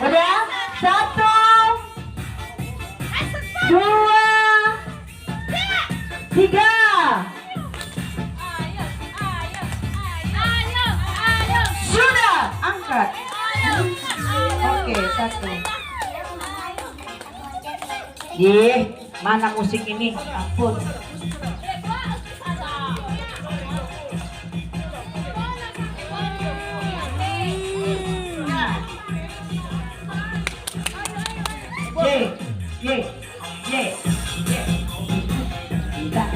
Udah? 1, 2, 3. Sudah, angkat. Oke, 1. Ih, mana musik ini? Ampun. Ye, ye, ye, ye. Tidak.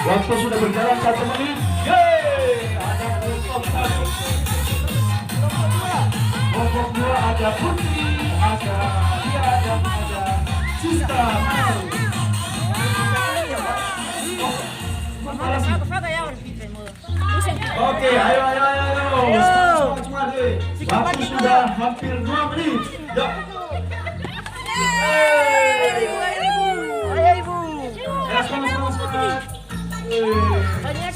Waktu sudah berjalan 1 menit. Yeay, ada kelompok 1. Kelompok 2 ada Putri, ada Dia dan ada Sista Maru. Oke, ayo. Semangat. Waktu sudah hampir 2 menit. Ya. Semangat.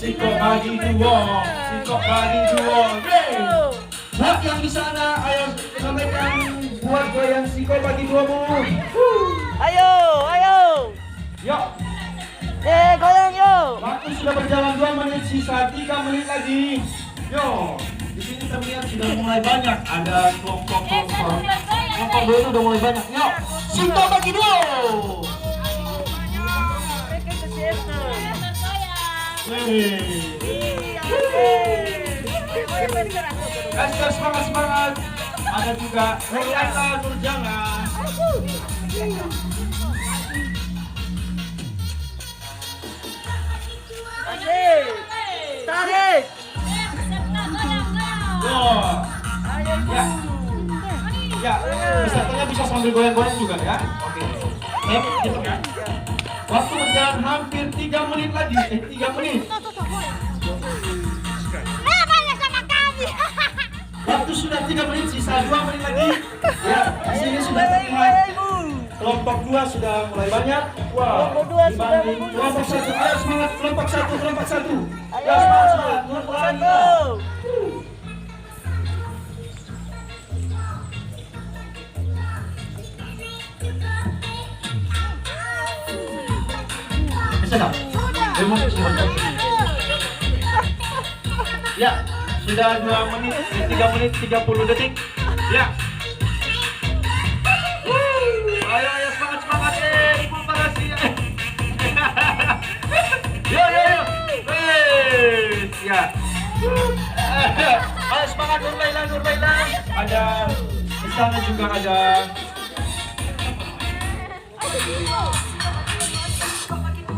Sikok bagi dua. Buat yang di sana, ayo sampaikan buat goyang sikok bagi dua bu. Ayo. Yuk. Goyang yo. Waktu sudah berjalan 2 menit, sisa 3 menit lagi. Yo, di sini terlihat sudah mulai banyak. Ada kelompok dua itu udah mulai banyak. Yuk, sikok bagi dua. Guys, semangat. Ada juga Nurlaila Nurjana. Tarik. Ya, pesertanya bisa sambil goyang-goyang juga ya. Oke. Gitu kan. Waktu berjalan hampir 3 menit lagi. 3 menit. Waktu sudah 3 menit, sisa 2 menit lagi. Ya, di sini sudah terlihat kelompok 2 sudah mulai banyak. Wah, dibanding kelompok 1. Ayo semangat kelompok 1. Ya, semangat. Ya, sudah 2 menit, 3 menit 30 detik. Ya. Ayo semangat Ibu makasih. Yo. Ya. Ayo semangat Nurlaila. Ada di sana juga ada.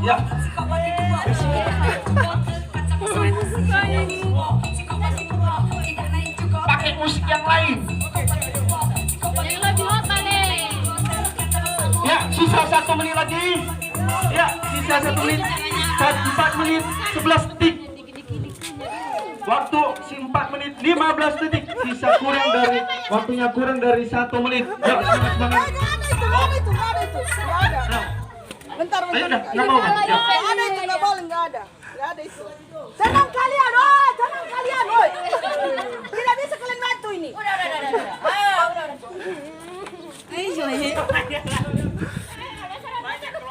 Ya. Pakai musik yang lain. Ya, sisa 1 menit lagi. Ya, sisa 1 menit. 4 menit 11 detik. Waktu 4 menit 15 detik. Sisa kurang dari waktunya kurang dari 1 menit. Ya, semangat. Bentar. Ayo dah, nggak mau kan? Ya. Nggak ada itu. Tenang kalian, oi. Tidak bisa kalian bantu ini. Udah.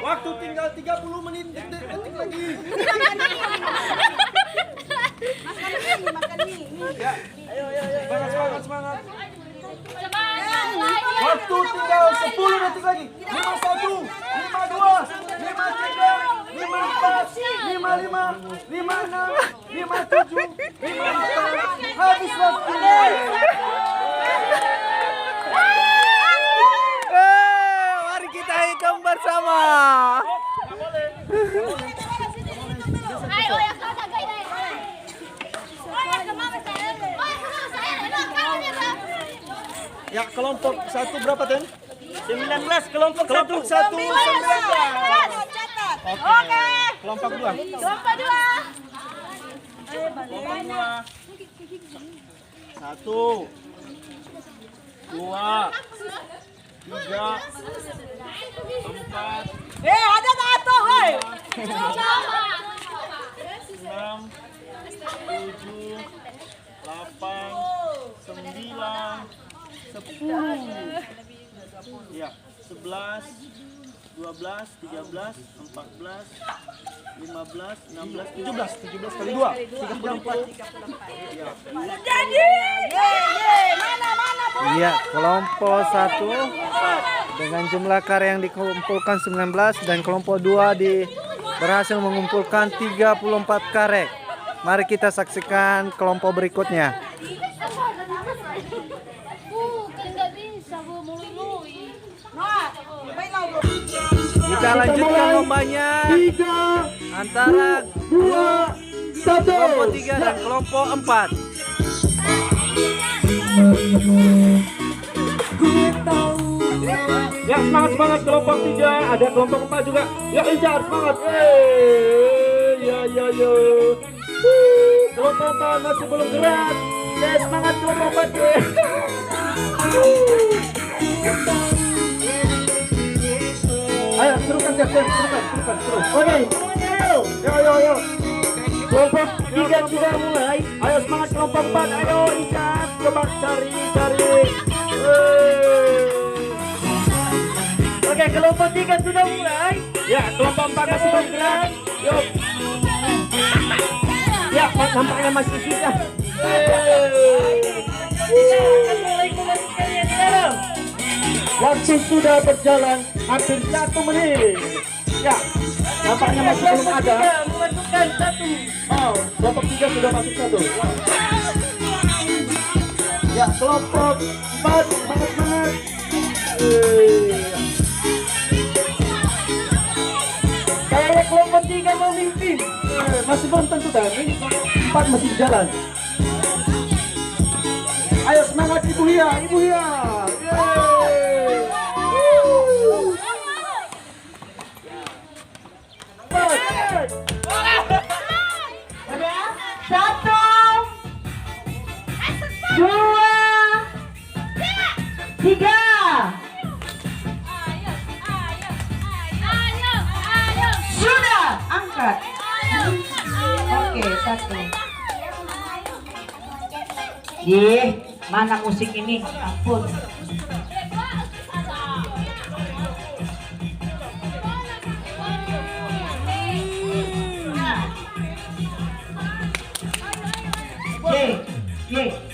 Waktu tinggal 30 menit detik lagi. Makan mie. Ya. Ayo. Semangat. Waktu tinggal 10 detik lagi. 51, 56, 57, 58. Habis waktu. Mari kita hitung bersama. Ya, kelompok 1 berapa, Ten? 19 kelompok 1 19. Oke. Kelompok 2. Kelompok 2. Kelompok 2. 1 2 3 4 Ada tato, hoi. 6 7 8 9 10. Ya, 11 12 13 14 15 16 17 kali 2 34. Ya. Jadi. Mana Bu? Iya, kelompok 1 dengan jumlah karya yang dikumpulkan 19 dan kelompok 2 berhasil mengumpulkan 34 karya. Mari kita saksikan kelompok berikutnya. Kita lanjutkan lombanya 3 antara 2 1. kelompok 3 dan kelompok 4. Ya, semangat kelompok 3, ada kelompok 4 juga. Ya, Incar semangat. Ya. Kelompok 4 masih belum gerak. Ya, semangat kelompok 4. Ayo, serukan terus. Oke. Yo. Kelompok 3 sudah mulai. Ayo semangat kelompok 4. Ayo Incar, coba cari. Oke, kelompok 3 sudah mulai. Ya, kelompok 4 masih bergerak. Yuk. Ya, nampaknya masih susah. Assalamualaikum sekalian di dalam. Waktu sudah berjalan hampir 1 menit. Ya, nampaknya masih belum ada. Memasukkan 1. Oh, kelompok 3 sudah masuk 1. Ya, kelompok 4 semangat. Kayaknya kelompok 3 memimpin. Masih belum tentu dan ini 4 masih berjalan. Ayo semangat Ibu Hia. Ada 1, 2, 3. Sudah angkat. Oke, 1. Mana musik ini? Ampun. Ye.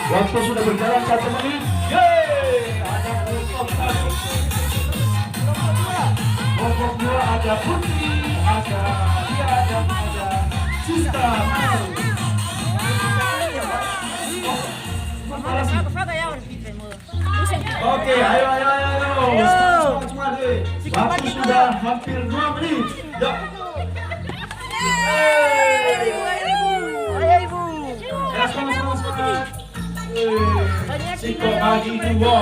Waktu sudah berjalan 1 menit. Yeay, ada kelompok 2 ada Putri, ada Dia dan ada Sista. Oke, ayo. Semangat. Waktu sudah hampir 2 menit. Ya. Ya, semangat. Siko bagi dua.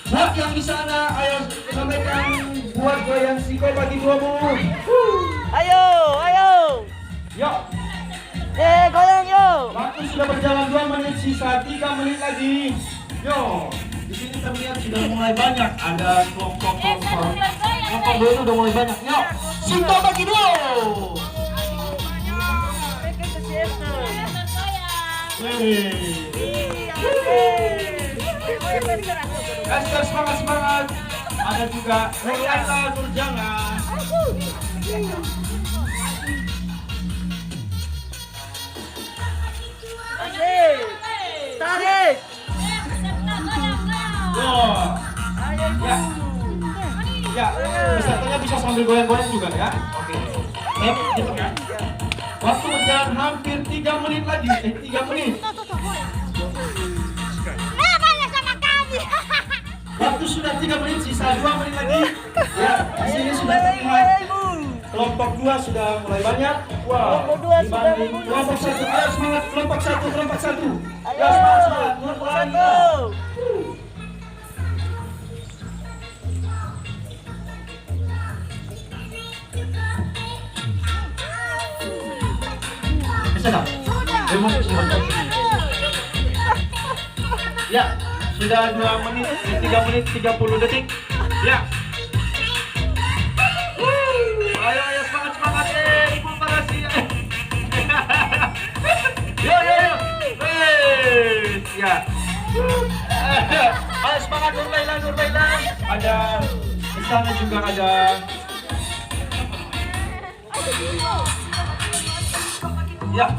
Buat yang di sana, ayo sampaikan buat goyang siko bagi dua mu. Ayo. Yuk. Goyang yo. Waktu sudah berjalan 2 menit, sisa 3 menit lagi. Yo, di sini terlihat sudah mulai banyak. Ada kelompok dulu udah mulai banyak. Yo, siko bagi dua. Esther semangat. Ada juga Nurlata Nurjana. Tarik. Ya, pesertanya bisa sambil goyang-goyang juga ya. Oke. Gitu kan. Waktu berjalan hampir 3 menit lagi. 3 menit. Waktu sudah 3 menit, sisa 2 menit lagi. Ya, di sini sudah terlihat kelompok 2 sudah mulai banyak. Wah, dibanding kelompok 1. Ayo semangat kelompok 1. Ya, semangat. Bisa tak? Ya, sudah 2 menit, 3 menit 30 detik. Ya. Ayo semangat Ibu Parasi. Yo. Ya. Ayo semangat Nurlaila. Ada di sana juga ada. Ya.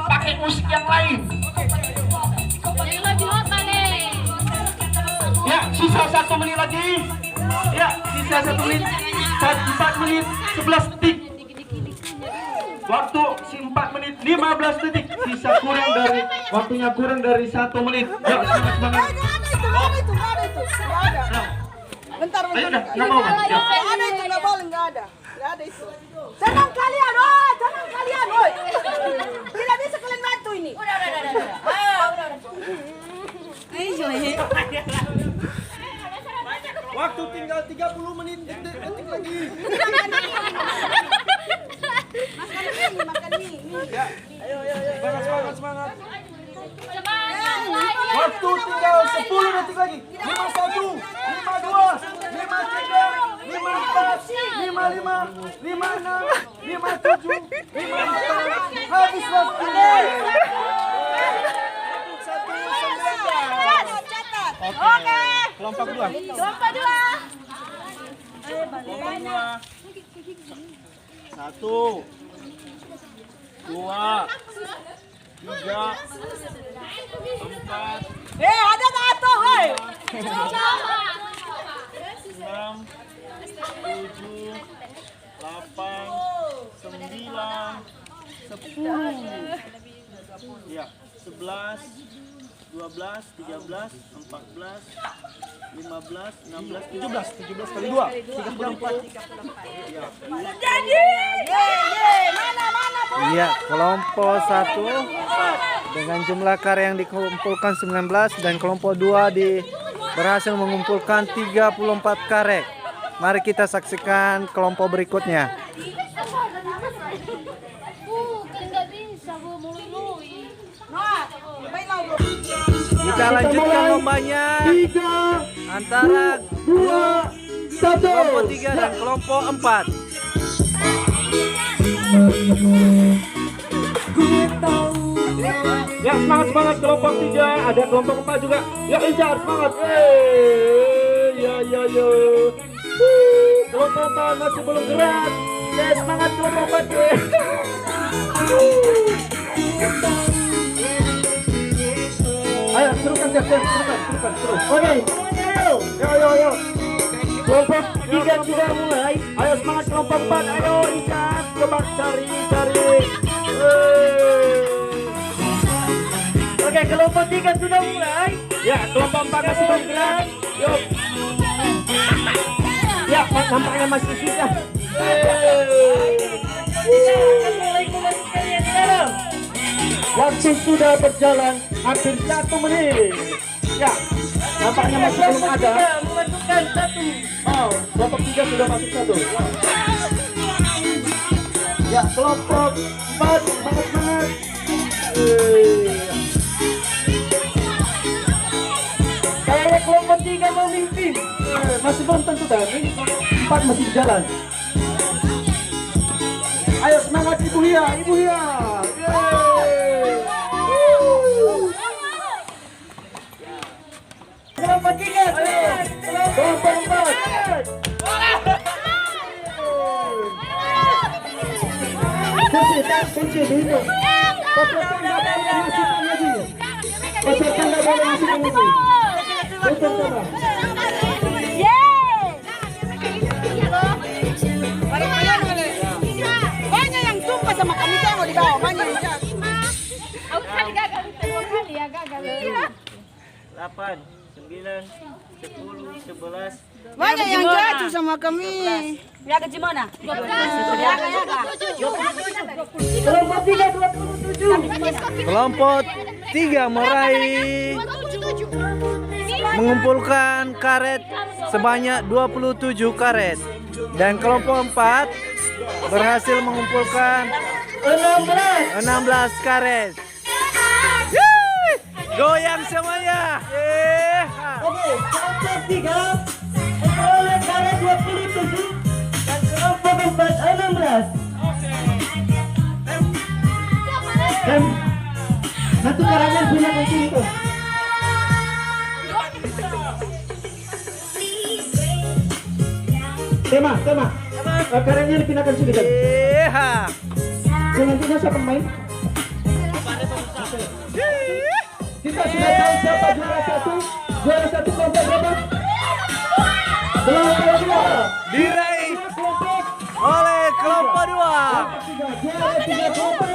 Pakai musik yang lain. Ya, sisa 1 menit lagi. Ya, sisa 1 menit. 4 menit 11 detik. Waktu 4 menit 15 detik. Sisa waktunya kurang dari 1 menit. Ya, semangat. Nggak ada. Bentar. Ayo dah, nggak mau kan? Ya. Ada itu, nggak boleh, nggak ada itu. Senang kalian, oi. Tidak bisa kalian bantu ini. Udah. Waktu tinggal 30 menit detik lagi. Makan mie. Ya. Ayo. Semangat. Waktu tinggal 10 detik lagi. 51, 52, 53, 54, 55, 56, 57, 58. Habis waktu. Oke. Kelompok 2. Kelompok 2. 1, 2, 3, 4, Ada satu, hei. 6, 7, 8, 9, 10. Ya, 11, 12, 13, 14, 15, 16, 17 kali 2, 34. Jadi. Mana. Iya, kelompok 1 dengan jumlah karya yang dikumpulkan 19 dan kelompok 2 berhasil mengumpulkan 34 karya. Mari kita saksikan kelompok berikutnya. Kita lanjutkan lombanya antara kelompok 3 dan kelompok 4. Ya, semangat kelompok 3, ada kelompok 4 juga. Ya, Injar semangat. Ya. Kelompok 4 masih belum gerak. Ya, semangat kelompok 4. Ayo, serukan terus. Oke. Ayo. Kelompok 3 sudah mulai. Ayo semangat kelompok 4. Ayo, Injar, coba cari. Oke, kelompok 3 sudah mulai. Ya, kelompok 4 masih bergerak. Yuk. Ya, nampaknya masih susah. Assalamualaikum sekalian di dalam. Waktu sudah berjalan hampir 1 menit. Ya, nampaknya masih belum ada. Memasukkan 1. Oh, kelompok 3 sudah masuk 1. Ya, kelompok 4 semangat. Kayaknya kelompok 3 memimpin. Masih belum tentu dah. Ini 4 masih berjalan. Ayo semangat Ibu Hia, Ibu Hia. Yeay. Kelompok 3. Kelompok 4. Kunci dulu. Peserta nggak boleh masukkan lagi. Peserta nggak boleh masukkan lagi. Tutup sama. Banyak yang tumpah sama kami tengok di bawah. Banyak yang jatuh. Aku kali gagal, 2 kali ya gagal. 8, 9, 10, 11. Banyak yang jatuh sama kami. Ya ke Cimona. 12. Kelompok 3 27. Kelompok 3 meraih mengumpulkan karet sebanyak 27 karet dan kelompok 4 berhasil mengumpulkan 16 karet. Yeay! Goyang semuanya. Oke, kelompok 3 memperoleh karet 27 dan kelompok 4 16. Satu karangan punya kunci itu. Tema. Karannya dipindahkan sini kan. Yeha. Nantinya siapa main? Kita sudah tahu siapa juara 1. Juara 1 kelompok berapa? Kelompok 2. Diraih Kelompok oleh kelompok 2. 3. Juara 3 kelompok.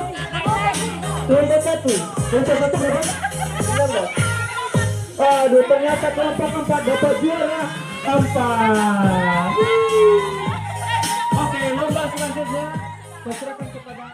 Kelompok 1. Kelompok 1 berapa? 19. Aduh, ternyata kelompok 4 dapat juara 4. Oke, lomba selanjutnya. Saya serahkan kepada